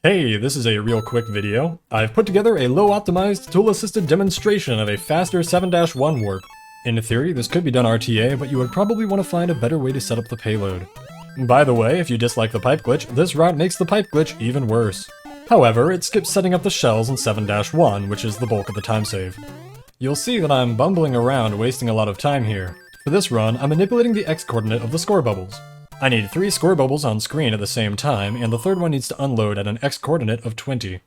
Hey, this is a real quick video. I've put together a low-optimized, tool-assisted demonstration of a faster 7-1 warp. In theory, this could be done RTA, but you would probably want to find a better way to set up the payload. By the way, if you dislike the pipe glitch, this route makes the pipe glitch even worse. However, it skips setting up the shells in 7-1, which is the bulk of the time save. You'll see that I'm bumbling around, wasting a lot of time here. For this run, I'm manipulating the x-coordinate of the score bubbles. I need 3 score bubbles on screen at the same time, and the third one needs to unload at an x-coordinate of 20.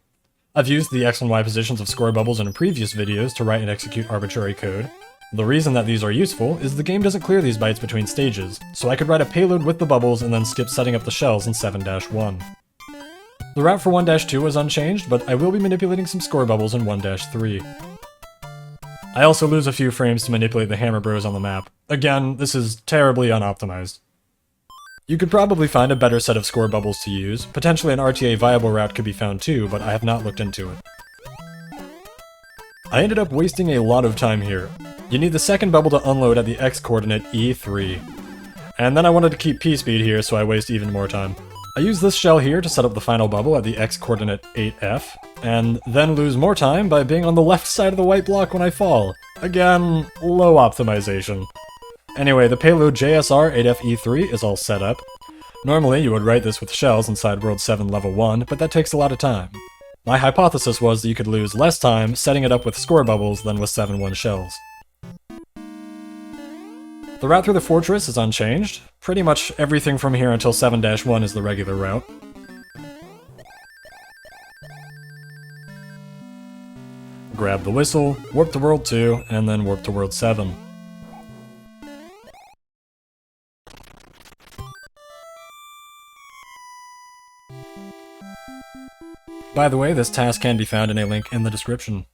I've used the x and y positions of score bubbles in previous videos to write and execute arbitrary code. The reason that these are useful is the game doesn't clear these bytes between stages, so I could write a payload with the bubbles and then skip setting up the shells in 7-1. The route for 1-2 is unchanged, but I will be manipulating some score bubbles in 1-3. I also lose a few frames to manipulate the hammer bros on the map. Again, this is terribly unoptimized. You could probably find a better set of score bubbles to use. Potentially an RTA viable route could be found too, but I have not looked into it. I ended up wasting a lot of time here. You need the second bubble to unload at the x-coordinate E3. And then I wanted to keep p-speed here, so I waste even more time. I use this shell here to set up the final bubble at the x-coordinate 8f, and then lose more time by being on the left side of the white block when I fall. Again, low optimization. Anyway, the payload JSR 8FE3 is all set up. Normally, you would write this with shells inside World 7 Level 1, but that takes a lot of time. My hypothesis was that you could lose less time setting it up with score bubbles than with 7-1 shells. The route through the fortress is unchanged. Pretty much everything from here until 7-1 is the regular route. Grab the whistle, warp to World 2, and then warp to World 7. By the way, this task can be found in a link in the description.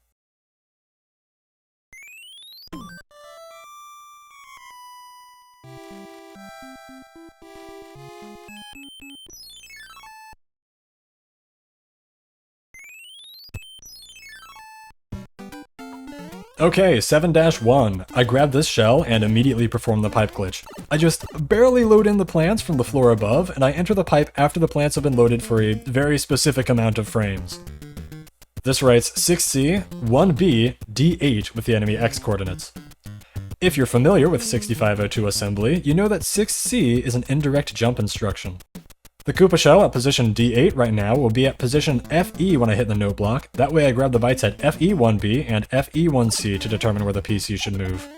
Okay, 7-1. I grab this shell and immediately perform the pipe glitch. I just barely load in the plants from the floor above, and I enter the pipe after the plants have been loaded for a very specific amount of frames. This writes 6C, 1B, D8 with the enemy x-coordinates. If you're familiar with 6502 assembly, you know that 6C is an indirect jump instruction. The Koopa shell at position D8 right now will be at position FE when I hit the note block. That way I grab the bytes at FE1B and FE1C to determine where the PC should move.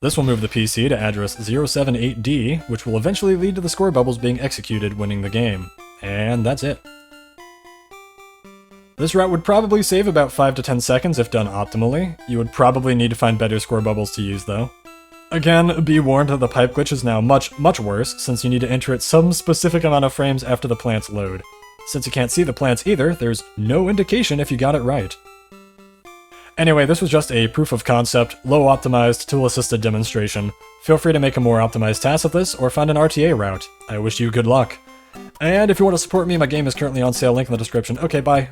This will move the PC to address 078D, which will eventually lead to the score bubbles being executed, winning the game. And that's it. This route would probably save about 5 to 10 seconds if done optimally. You would probably need to find better score bubbles to use though. Again, be warned that the pipe glitch is now much worse, since you need to enter it some specific amount of frames after the plants load. Since you can't see the plants either, there's no indication if you got it right. Anyway, this was just a proof of concept, low-optimized, tool-assisted demonstration. Feel free to make a more optimized task of this, or find an RTA route. I wish you good luck. And if you want to support me, my game is currently on sale, link in the description. Okay, bye.